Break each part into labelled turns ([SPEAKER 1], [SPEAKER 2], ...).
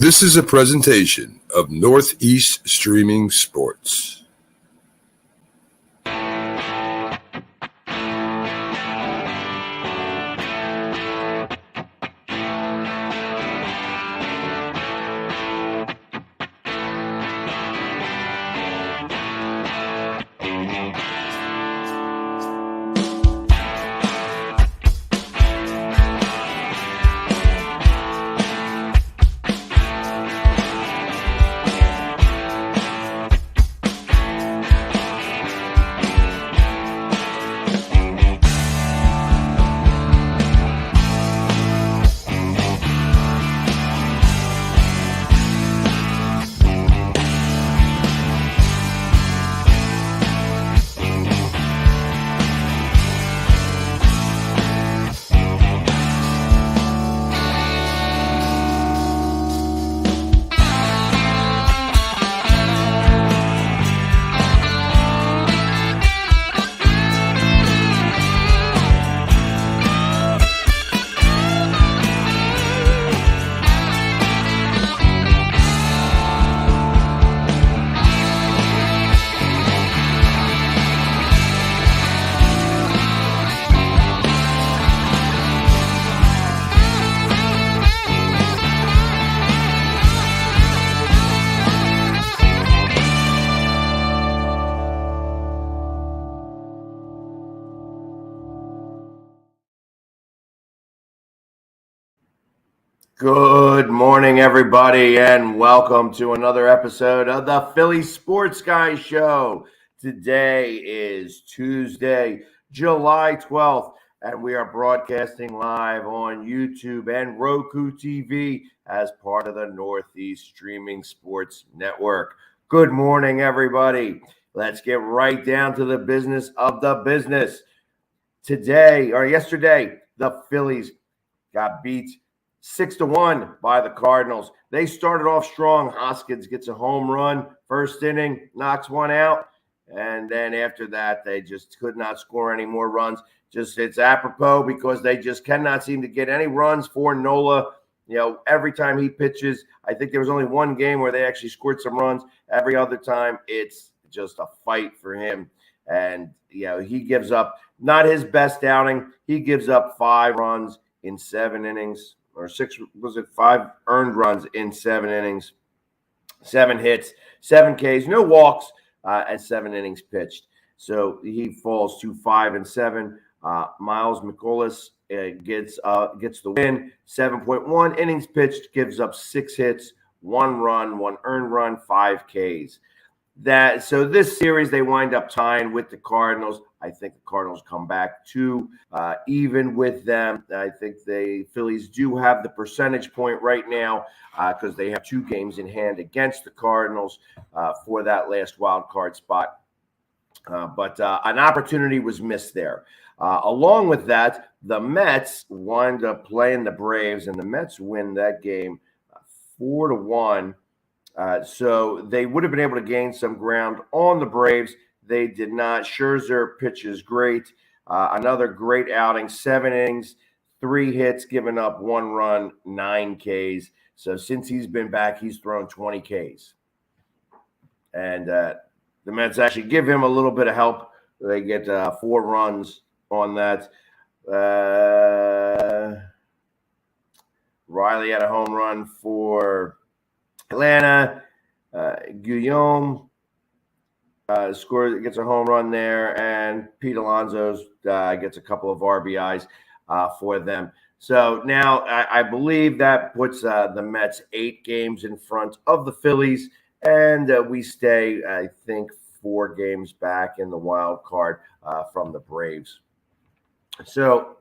[SPEAKER 1] This is a presentation of Northeast Streaming Sports.
[SPEAKER 2] Good morning, everybody, and welcome to another episode of the Philly Sports Guy Show. Today is Tuesday, July 12th, and we are broadcasting live on YouTube and Roku TV as part of the Northeast Streaming Sports Network. Good morning, everybody. Let's get right down to the business of the business. Yesterday, the Phillies got beat 6-1 by the Cardinals. They started off strong. Hoskins gets a home run, first inning, knocks one out. And then after that, they just could not score any more runs. It's apropos because they just cannot seem to get any runs for Nola. Every time he pitches, I think there was only one game where they actually scored some runs. Every other time, it's just a fight for him. And, he gives up not his best outing. He gives up 5 runs in 7 innings. Or 5 earned runs in 7 innings, 7 hits, 7 Ks, no walks, and 7 innings pitched. So he falls to 5 and 7. Miles Mikolas gets the win. 7.1 innings pitched, gives up 6 hits, 1 run, 1 earned run, 5 Ks. So this series they wind up tying with the Cardinals. I think the Cardinals come back to even with them. I think the Phillies do have the percentage point right now because they have 2 games in hand against the Cardinals for that last wild card spot. But an opportunity was missed there. Along with that, the Mets wind up playing the Braves, and the Mets win that game 4-1. So they would have been able to gain some ground on the Braves. They did not. Scherzer pitches great. Another great outing, 7 innings, 3 hits, giving up 1 run, 9 Ks. So since he's been back, he's thrown 20 Ks. And the Mets actually give him a little bit of help. They get 4 runs on that. Riley had a home run for Atlanta. Guillaume gets a home run there, and Pete Alonso gets a couple of RBIs for them. So now I believe that puts the Mets 8 games in front of the Phillies, and we stay, I think, 4 games back in the wild card from the Braves. So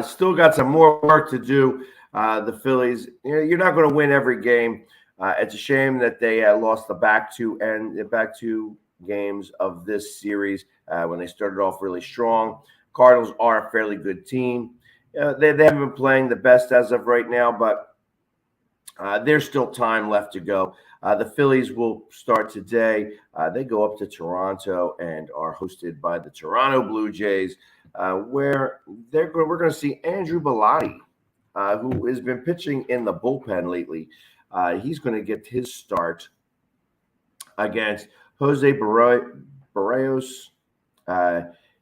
[SPEAKER 2] still got some more work to do. The Phillies, you're not going to win every game. It's a shame that they lost the back 2 games of this series when they started off really strong. Cardinals are a fairly good team. They haven't been playing the best as of right now, but there's still time left to go. The Phillies will start today. They go up to Toronto and are hosted by the Toronto Blue Jays, where we're going to see Andrew Bellotti, who has been pitching in the bullpen lately. He's going to get his start against Jose Barrios.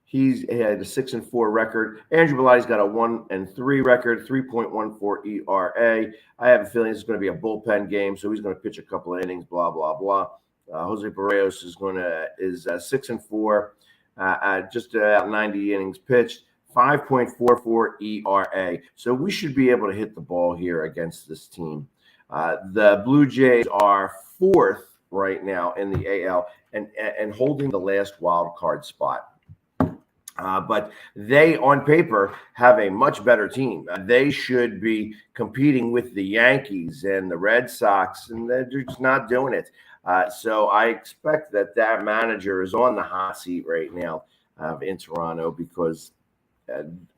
[SPEAKER 2] He had a 6-4 record. Andrew Bellatti's got a 1-3 record, 3.14 ERA. I have a feeling this is going to be a bullpen game, so he's going to pitch a couple of innings. Blah blah blah. Jose Barrios is 6-4, just about 90 innings pitched, 5.44 ERA. So we should be able to hit the ball here against this team. The Blue Jays are 4th right now in the AL and holding the last wild card spot. But they, on paper, have a much better team. They should be competing with the Yankees and the Red Sox, and they're just not doing it. So I expect that manager is on the hot seat right now in Toronto because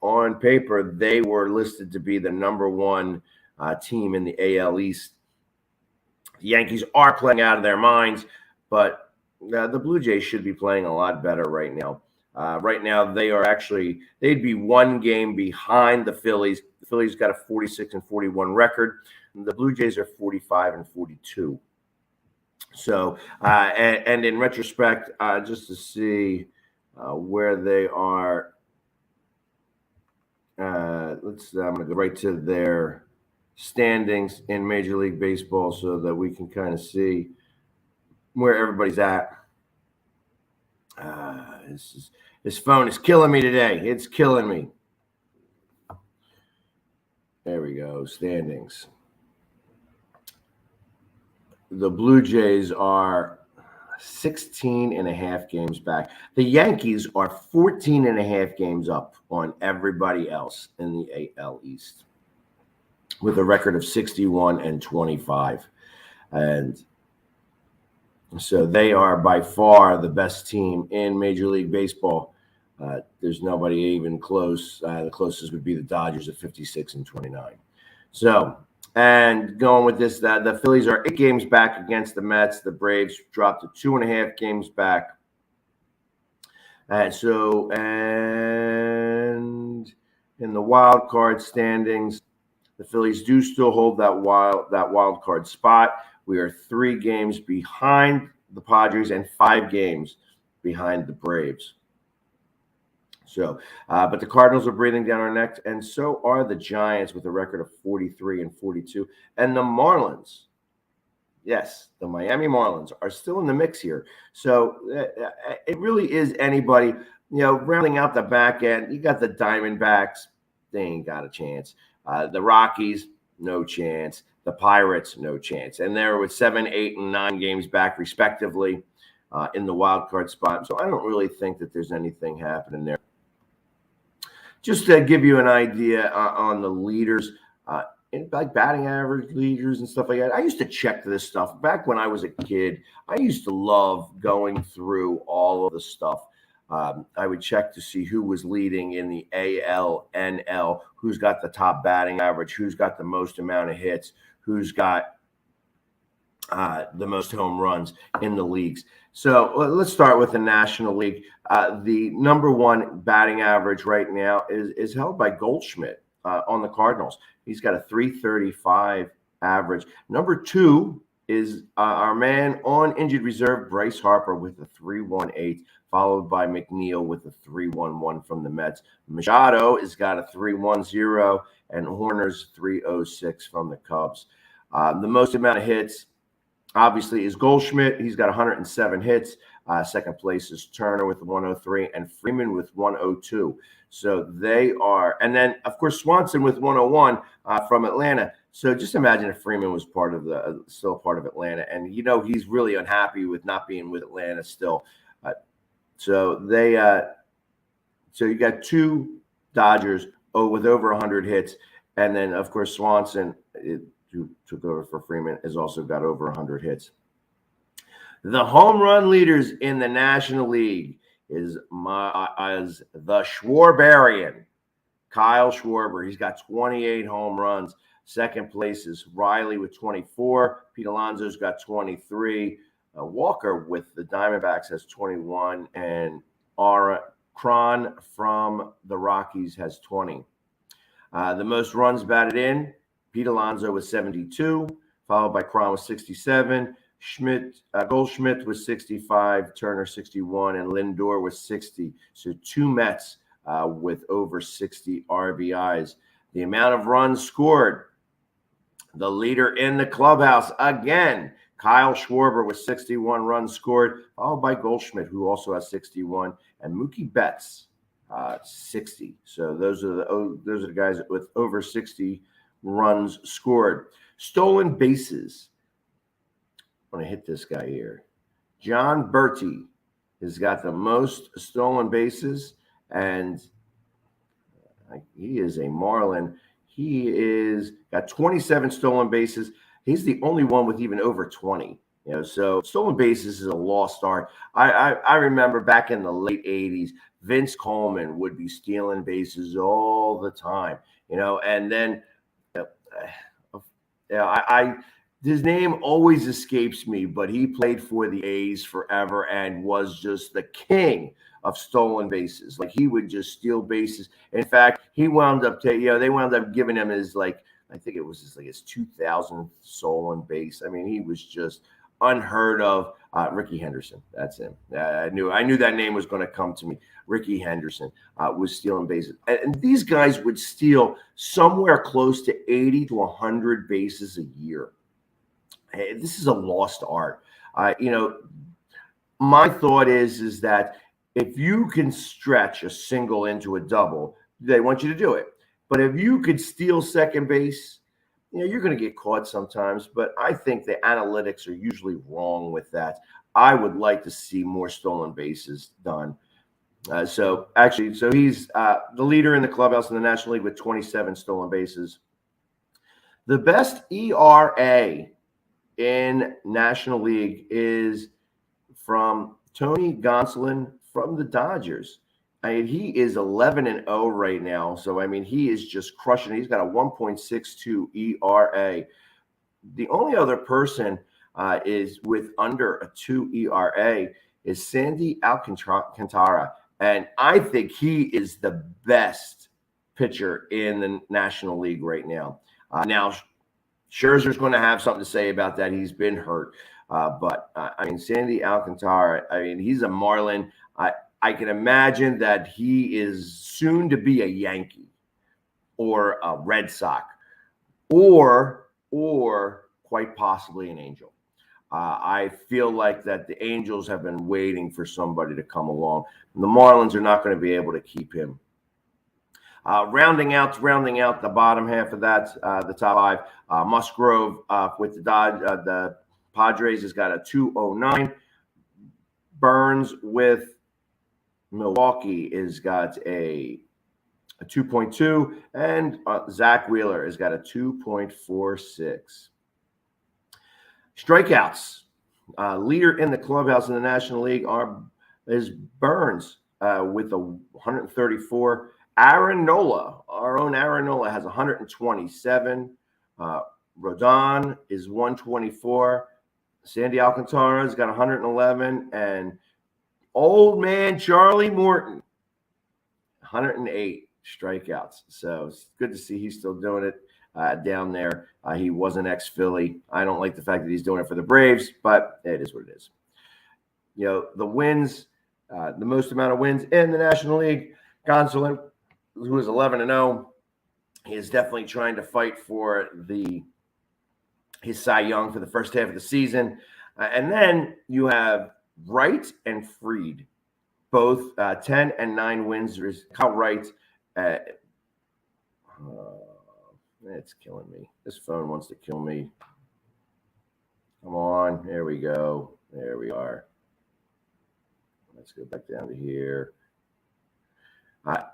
[SPEAKER 2] on paper, they were listed to be the number 1 team in the AL East. The Yankees are playing out of their minds, but the Blue Jays should be playing a lot better right now. Right now, they'd be 1 game behind the Phillies. The Phillies got a 46-41 record. And the Blue Jays are 45-42. So, and in retrospect, just to see where they are, I'm going to go right to their standings in Major League Baseball so that we can kind of see where everybody's at. This phone is killing me today. It's killing me. There we go. Standings. The Blue Jays are 16.5 games back. The Yankees are 14.5 games up on everybody else in the AL East with a record of 61-25. And so they are by far the best team in Major League Baseball. There's nobody even close. The closest would be the Dodgers at 56-29. So, and going with this, the Phillies are 8 games back against the Mets. The Braves dropped to 2.5 games back. And so, and in the wild card standings, the Phillies do still hold that wild card spot. We are 3 games behind the Padres and 5 games behind the Braves. So, but the Cardinals are breathing down our neck, and so are the Giants with a record of 43-42. And the Marlins, yes, the Miami Marlins are still in the mix here. So it really is anybody, rounding out the back end. You got the Diamondbacks, they ain't got a chance. The Rockies, no chance. The Pirates, no chance. And they're with 7, 8, and 9 games back, respectively, in the wild card spot. So I don't really think that there's anything happening there. Just to give you an idea on the leaders, like batting average leaders and stuff like that, I used to check this stuff. Back when I was a kid, I used to love going through all of the stuff. I would check to see who was leading in the AL, NL, who's got the top batting average, who's got the most amount of hits, who's got the most home runs in the leagues. So let's start with the National League. The number 1 batting average right now is held by Goldschmidt on the Cardinals. He's got a 335 average. Number 2 is our man on injured reserve, Bryce Harper, with a 318, followed by McNeil with a 311 from the Mets. Machado has got a 310, and Horner's 306 from the Cubs. The most amount of hits, obviously, is Goldschmidt. He's got 107 hits. Second place is Turner with 103 and Freeman with 102. So they are, and then of course Swanson with 101 from Atlanta. So just imagine if Freeman was still part of Atlanta, and he's really unhappy with not being with Atlanta still. So you got 2 Dodgers with over 100 hits, and then of course Swanson, who took over for Freeman, has also got over 100 hits. The home run leaders in the National League is the Schwarberian, Kyle Schwarber. He's got 28 home runs. Second place is Riley with 24. Pete Alonso's got 23. Walker with the Diamondbacks has 21. And Cron from the Rockies has 20. The most runs batted in, Pete Alonso with 72, followed by Cron with 67. Goldschmidt with 65, Turner 61, and Lindor with 60. So 2 Mets with over 60 RBIs. The amount of runs scored, the leader in the clubhouse again, Kyle Schwarber with 61 runs scored, followed by Goldschmidt, who also has 61, and Mookie Betts 60. So those are the guys with over 60 runs scored. Stolen bases. I'm going to hit this guy here. John Berti has got the most stolen bases, and he is a Marlin. He is got 27 stolen bases. He's the only one with even over 20. So stolen bases is a lost art. I remember back in the late 80s, Vince Coleman would be stealing bases all the time. And then his name always escapes me, but he played for the A's forever and was just the king of stolen bases. Like, he would just steal bases. In fact, he wound up they wound up giving him his, I think it was his 2000th stolen base. I mean, he was just unheard of. Rickey Henderson, that's him. I knew that name was going to come to me. Rickey Henderson was stealing bases, and these guys would steal somewhere close to 80 to 100 bases a year. This is a lost art. My thought is that if you can stretch a single into a double, they want you to do it. But if you could steal second base, you're going to get caught sometimes. But I think the analytics are usually wrong with that. I would like to see more stolen bases done. So he's the leader in the clubhouse in the National League with 27 stolen bases. The best ERA in National League is from Tony Gonsolin from the Dodgers. He is 11-0 right now. So, he is just crushing it. He's got a 1.62 ERA. The only other person is with under a 2 ERA is Sandy Alcantara. And I think he is the best pitcher in the National League right now. Now, Scherzer's going to have something to say about that. He's been hurt. But Sandy Alcantara, he's a Marlin. I can imagine that he is soon to be a Yankee or a Red Sox or quite possibly an Angel. I feel like that the Angels have been waiting for somebody to come along. And the Marlins are not going to be able to keep him. Rounding out the bottom half of that, the top 5, Musgrove with the Padres has got a 209. Burns with Milwaukee has got a 2.2, and Zach Wheeler has got a 2.46. Strikeouts. Leader in the clubhouse in the National League is Burns with a 134. Aaron Nola, our own Aaron Nola, has 127. Rodon is 124. Sandy Alcantara's got 111. And old man Charlie Morton, 108 strikeouts. So it's good to see he's still doing it down there. He was an ex-Philly. I don't like the fact that he's doing it for the Braves, but it is what it is. The wins, the most amount of wins in the National League, Gonsolin, who is 11-0, he is definitely trying to fight for his Cy Young for the first half of the season. And then you have Wright and Fried, both 10 and 9 wins. There's Kyle Wright. It's killing me. This phone wants to kill me. Come on. There we go. There we are. Let's go back down to here.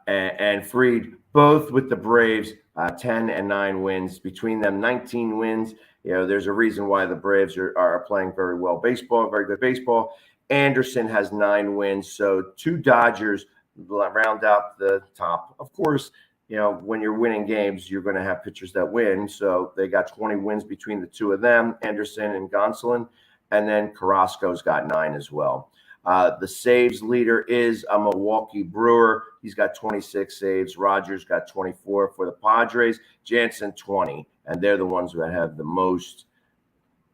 [SPEAKER 2] And Fried, both with the Braves, 10 and 9 wins. Between them, 19 wins. There's a reason why the Braves are playing very well baseball, very good baseball. Anderson has 9 wins. So 2 Dodgers round out the top. Of course, when you're winning games, you're going to have pitchers that win. So they got 20 wins between the 2 of them, Anderson and Gonsolin. And then Carrasco's got 9 as well. The saves leader is a Milwaukee Brewer. He's got 26 saves. Rogers got 24 for the Padres. Jansen 20, and they're the ones that have the most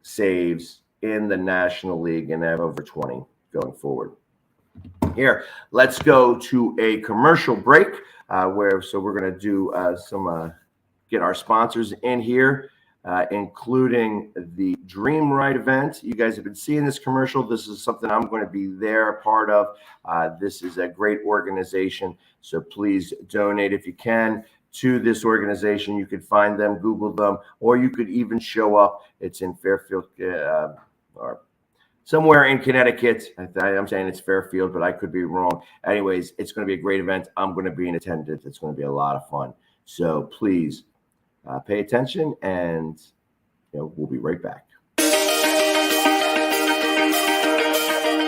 [SPEAKER 2] saves in the National League and have over 20 going forward. Here, let's go to a commercial break we're going to do get our sponsors in here, including the Dream Ride event. You guys have been seeing this commercial. This is something I'm going to be there, a part of. This is a great organization, so please donate if you can to this organization. You could find them, Google them, or you could even show up. It's in Fairfield or somewhere in Connecticut. I'm saying it's Fairfield, but I could be wrong. Anyways, it's going to be a great event. I'm going to be in attendance. It's going to be a lot of fun. So please pay attention, and we'll be right back.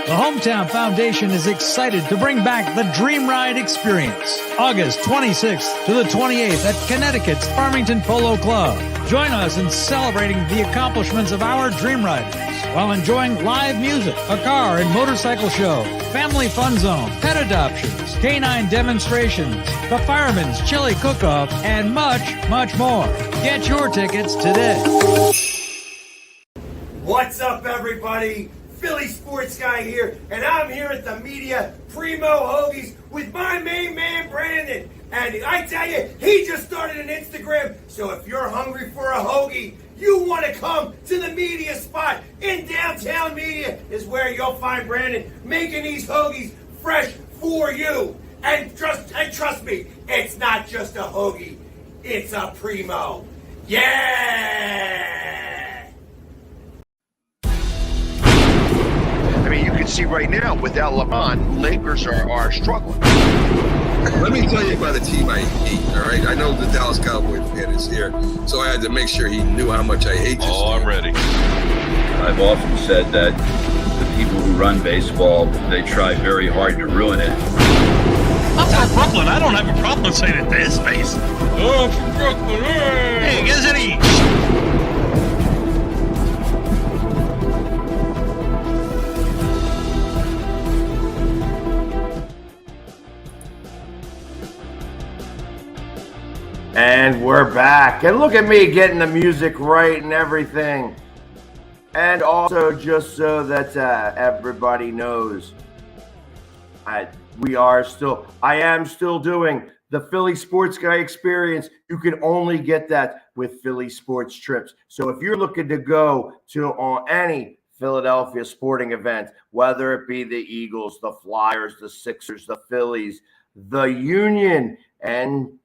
[SPEAKER 3] The Hometown Foundation is excited to bring back the Dream Ride experience, August 26th to the 28th at Connecticut's Farmington Polo Club. Join us in celebrating the accomplishments of our Dream Riders while enjoying live music, a car and motorcycle show, family fun zone, pet adoptions, canine demonstrations, the Fireman's Chili Cook-Off, and much, much more. Get your tickets today.
[SPEAKER 4] What's up, everybody? Philly Sports Guy here, and I'm here at the Media Primo Hoagies with my main man, Brandon. And I tell you, he just started an Instagram, so if you're hungry for a hoagie, you want to come to the Media spot in downtown Media is where you'll find Brandon making these hoagies fresh for you. And trust me, it's not just a hoagie, it's a Primo. Yeah!
[SPEAKER 5] I mean, you can see right now, without LeBron, Lakers are struggling.
[SPEAKER 1] Let me tell you about a team I hate, all right? I know the Dallas Cowboys fan is here, so I had to make sure he knew how much I hate this team.
[SPEAKER 6] I'm ready.
[SPEAKER 7] I've often said that the people who run baseball, they try very hard to ruin it.
[SPEAKER 6] I'm from Brooklyn. I don't have a problem saying it to his face. Oh, I'm from Brooklyn. Hey, isn't he?
[SPEAKER 2] And we're back. And look at me getting the music right and everything. And also, just so that everybody knows, I am still doing the Philly Sports Guy experience. You can only get that with Philly Sports Trips. So if you're looking to go to any Philadelphia sporting event, whether it be the Eagles, the Flyers, the Sixers, the Phillies, the Union, and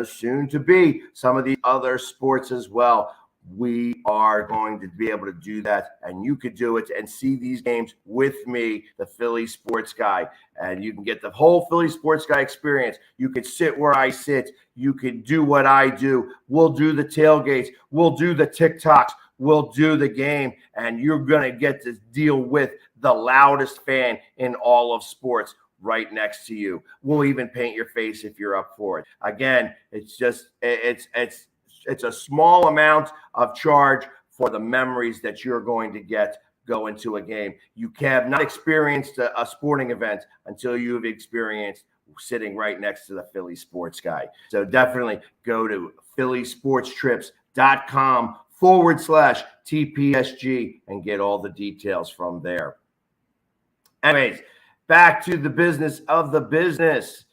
[SPEAKER 2] soon to be some of the other sports as well, we are going to be able to do that, and you could do it and see these games with me, the Philly Sports Guy, and you can get the whole Philly Sports Guy experience. You could sit where I sit. You could do what I do. We'll do the tailgates. We'll do the TikToks. We'll do the game, and you're going to get to deal with the loudest fan in all of sports right next to you. We'll even paint your face if you're up for it. Again, it's a small amount of charge for the memories that you're going to get going to a game. You have not experienced a sporting event until you've experienced sitting right next to the Philly Sports Guy. So definitely go to phillysportstrips.com/TPSG and get all the details from there. Anyways, back to the business of the business.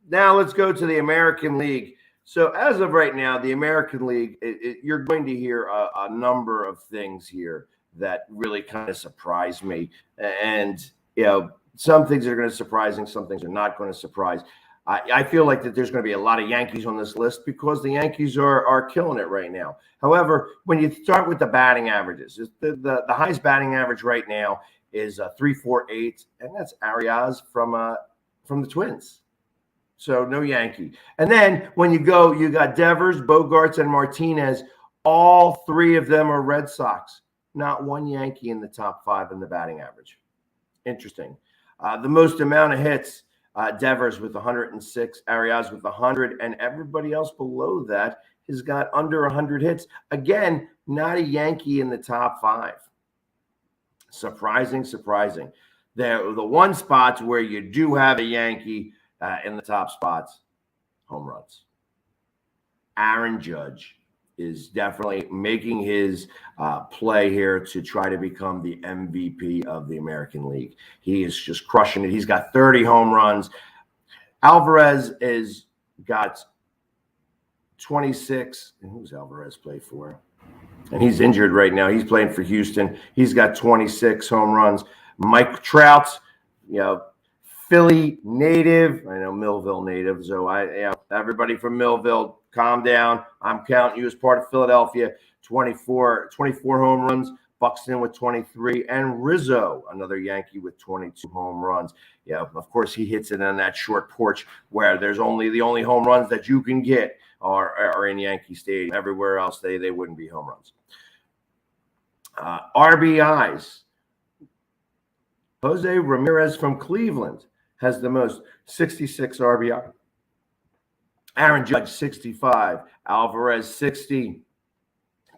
[SPEAKER 2] Now let's go to the American League. So as of right now, the American League, you're going to hear a number of things here that really kind of surprise me. And, some things are going to surprise and some things are not going to surprise. I feel like that there's going to be a lot of Yankees on this list because the Yankees are killing it right now. However, when you start with the batting averages, the highest batting average right now is 348, and that's Arias from the Twins. So no Yankee. And then when you got Devers, Bogarts, and Martinez. All three of them are Red Sox. Not one Yankee in the top five in the batting average. Interesting. The most amount of hits, Devers with 106, Arias with 100, and everybody else below that has got under 100 hits. Again, not a Yankee in the top five. Surprising. The one spot where you do have a Yankee in the top spots, home runs. Aaron Judge, is definitely making his play here to try to become the MVP of the American League. He is just crushing it. He's got 30 home runs. Alvarez is got 26. And who's Alvarez play for? And he's injured right now. He's playing for Houston. He's got 26 home runs. Mike Trout, Philly native. I know Millville native. So everybody from Millville, calm down. I'm counting you as part of Philadelphia. 24 home runs. Buxton with 23, and Rizzo, another Yankee, with 22 home runs. Yeah, of course, he hits it on that short porch where there's the only home runs that you can get are in Yankee Stadium. Everywhere else, they wouldn't be home runs. RBIs. Jose Ramirez from Cleveland has the most, 66 RBI. Aaron Judge, 65. Alvarez, 60.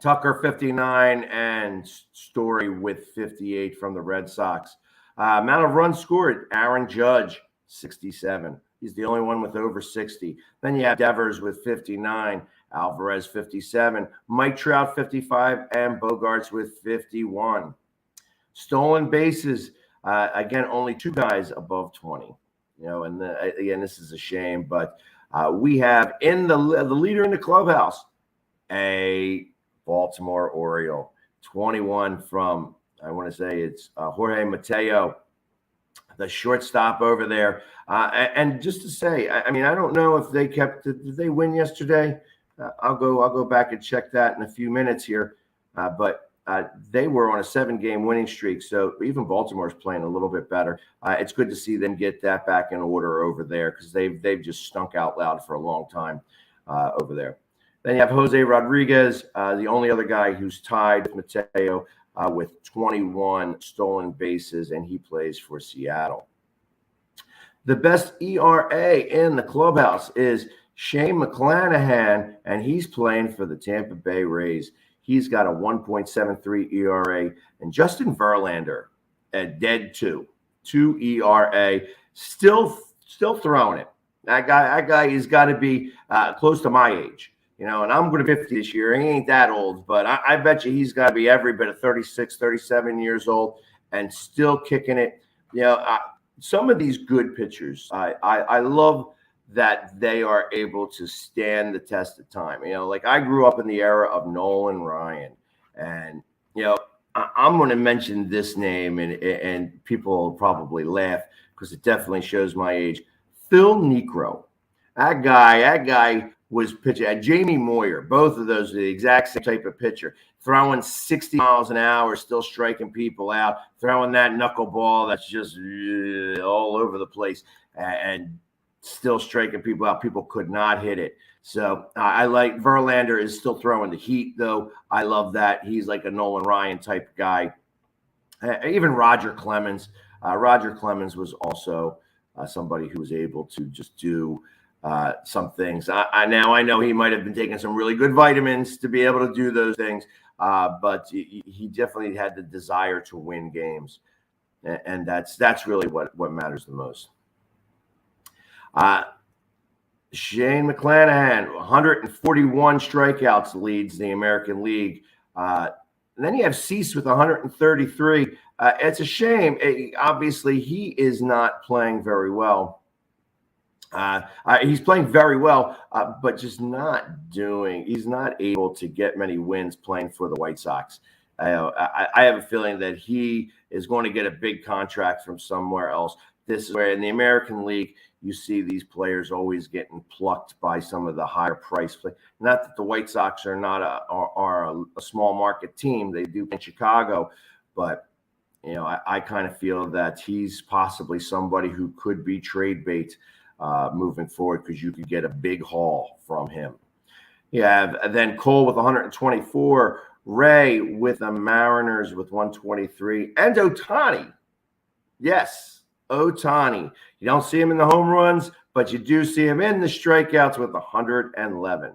[SPEAKER 2] Tucker, 59, and Story with 58 from the Red Sox. Amount of runs scored, Aaron Judge, 67. He's the only one with over 60. Then you have Devers with 59, Alvarez, 57, Mike Trout, 55, and Bogarts with 51. Stolen bases, again, only 2 guys above 20. And again, this is a shame, but we have in the leader in the clubhouse, a Baltimore Oriole, 21 from, I want to say it's Jorge Mateo, the shortstop over there. And just to say, I don't know if they did they win yesterday? I'll go back and check that in a few minutes here. But they were on a 7-game winning streak. So even Baltimore's playing a little bit better. It's good to see them get that back in order over there because they've just stunk out loud for a long time over there. Then you have Jose Rodriguez, the only other guy who's tied with Mateo with 21 stolen bases, and he plays for Seattle. The best ERA in the clubhouse is Shane McClanahan, and he's playing for the Tampa Bay Rays. He's got a 1.73 ERA, and Justin Verlander at dead 2 ERA, still throwing it. That guy has got to be close to my age. And I'm going to be 50 this year. He ain't that old, but I bet you he's got to be every bit of 36, 37 years old and still kicking it. Some of these good pitchers, I love that they are able to stand the test of time. Like I grew up in the era of Nolan Ryan, and I'm going to mention this name, and people will probably laugh because it definitely shows my age. Phil Niekro, that guy was pitching at Jamie Moyer. Both of those are the exact same type of pitcher, throwing 60 miles an hour, still striking people out, throwing that knuckleball that's just all over the place and still striking people out. People could not hit it. So I like Verlander is still throwing the heat, though. I love that. He's like a Nolan Ryan type guy. Even Roger Clemens. Roger Clemens was also somebody who was able to just do some things. I know he might have been taking some really good vitamins to be able to do those things, but he definitely had the desire to win games, and that's really what matters the most. Shane McClanahan, 141 strikeouts, leads the American League. And then you have Cease with 133. It's a shame. Obviously, he is not playing very well. He's playing very well, but just he's not able to get many wins playing for the White Sox. I have a feeling that he is going to get a big contract from somewhere else. This is where in the American League, you see these players always getting plucked by some of the higher price play. Not that the White Sox are not a small market team. They do in Chicago, but I kind of feel that he's possibly somebody who could be trade bait moving forward because you could get a big haul from him. You have then Cole with 124, Ray with the Mariners with 123, and Ohtani. Yes, Ohtani. You don't see him in the home runs, but you do see him in the strikeouts with 111.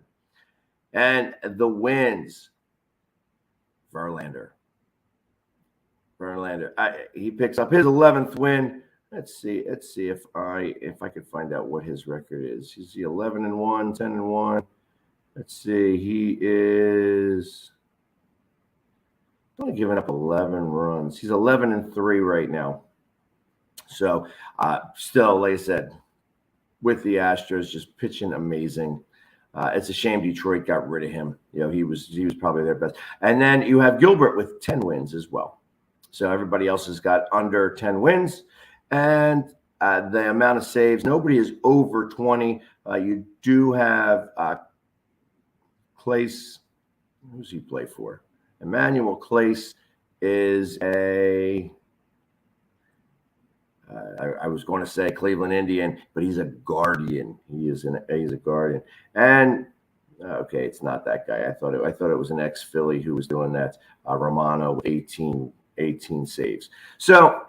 [SPEAKER 2] And the wins, Verlander. He picks up his 11th win. Let's see if I could find out what his record is. He's 11-1, 10-1. Let's see. He is only given up 11 runs. He's 11-3 right now. So still, like I said, with the Astros, just pitching amazing. It's a shame Detroit got rid of him. He was probably their best. And then you have Gilbert with 10 wins as well. So everybody else has got under 10 wins. And the amount of saves, nobody is over 20. You do have Clace. Who's he play for? Emmanuel Clace is a I was going to say Cleveland Indian, but he's a Guardian. He's a Guardian. And okay, it's not that guy. I thought it was an ex-Philly who was doing that. Romano with 18 saves. So,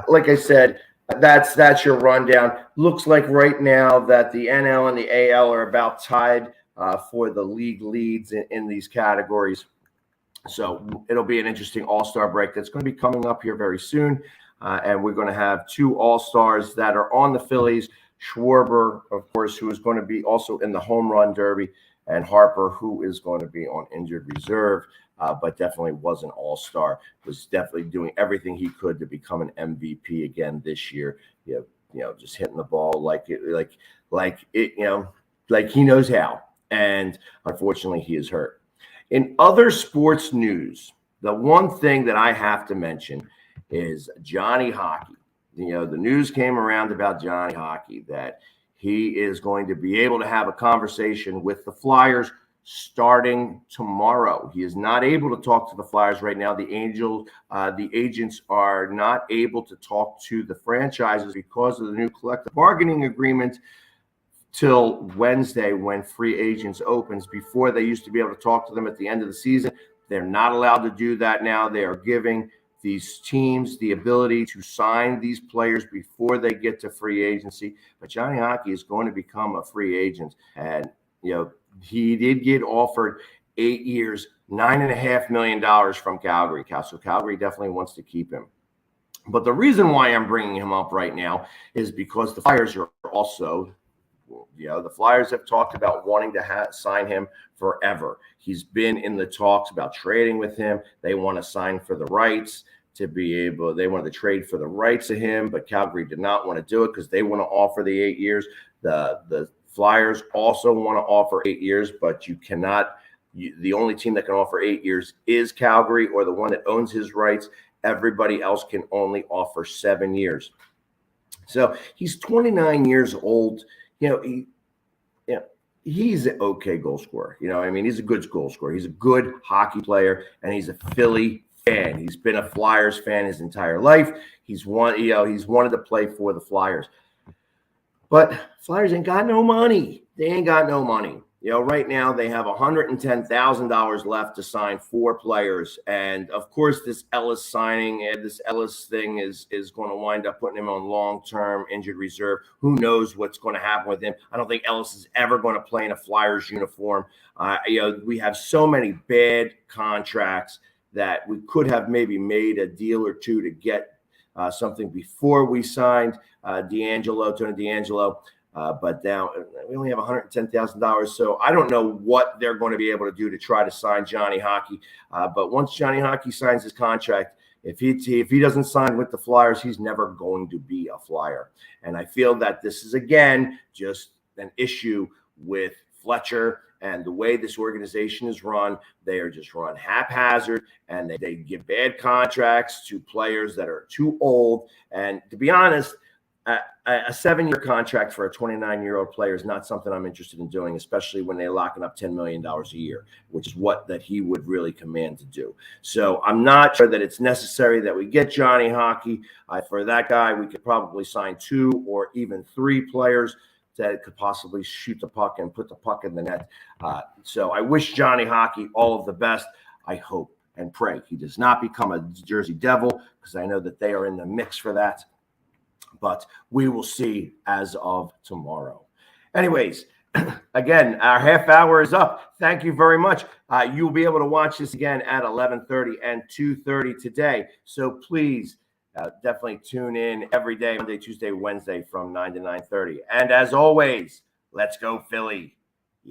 [SPEAKER 2] like I said, that's your rundown. Looks like right now that the NL and the AL are about tied for the league leads in these categories. So it'll be an interesting All-Star break that's going to be coming up here very soon. And we're going to have two All-Stars that are on the Phillies. Schwarber, of course, who is going to be also in the home run derby, and Harper, who is going to be on injured reserve, but definitely was an All-Star, was definitely doing everything he could to become an MVP again this year. Just hitting the ball like he knows how. And unfortunately, he is hurt. In other sports news, the one thing that I have to mention is Johnny Hockey. The news came around about Johnny Hockey that he is going to be able to have a conversation with the Flyers starting tomorrow. He is not able to talk to the Flyers right now. The agents are not able to talk to the franchises because of the new collective bargaining agreement till Wednesday when free agents opens. Before, they used to be able to talk to them at the end of the season. They're not allowed to do that now. They are giving these teams the ability to sign these players before they get to free agency. But Johnny Hockey is going to become a free agent. And, he did get offered 8 years, $9.5 million from Calgary. So Calgary definitely wants to keep him. But the reason why I'm bringing him up right now is because the Flyers are also, the Flyers have talked about wanting to sign him forever. He's been in the talks about trading with him. They want to sign for the rights to be able, they wanted to trade for the rights of him, but Calgary did not want to do it because they want to offer the 8 years. The Flyers also want to offer 8 years, but you cannot, the only team that can offer 8 years is Calgary, or the one that owns his rights. Everybody else can only offer 7 years. So he's 29 years old. He's an okay goal scorer. He's a good goal scorer. He's a good hockey player, and he's a Philly fan. He's been a Flyers fan his entire life. He's wanted to play for the Flyers. But Flyers ain't got no money. They ain't got no money. Right now they have $110,000 left to sign 4 players. And of course, this Ellis thing is going to wind up putting him on long-term injured reserve. Who knows what's going to happen with him? I don't think Ellis is ever going to play in a Flyers uniform. We have so many bad contracts that we could have maybe made a deal or two to get something before we signed Tony DeAngelo. But now we only have $110,000. So I don't know what they're going to be able to do to try to sign Johnny Hockey. But once Johnny Hockey signs his contract, if he doesn't sign with the Flyers, he's never going to be a Flyer. And I feel that this is, again, just an issue with Fletcher and the way this organization is run. They are just run haphazard, and they give bad contracts to players that are too old. And to be honest, a 7-year contract for a 29-year-old player is not something I'm interested in doing, especially when they're locking up $10 million a year, which is what that he would really command to do. So I'm not sure that it's necessary that we get Johnny Hockey. For that guy, we could probably sign 2 or even 3 players that could possibly shoot the puck and put the puck in the net. So I wish Johnny Hockey all of the best. I hope and pray he does not become a Jersey Devil, because I know that they are in the mix for that. But we will see as of tomorrow. Anyways, again, our half hour is up. Thank you very much. You'll be able to watch this again at 11:30 and 2:30 today. So please definitely tune in every day, Monday, Tuesday, Wednesday from 9 to 9:30. And as always, let's go Philly.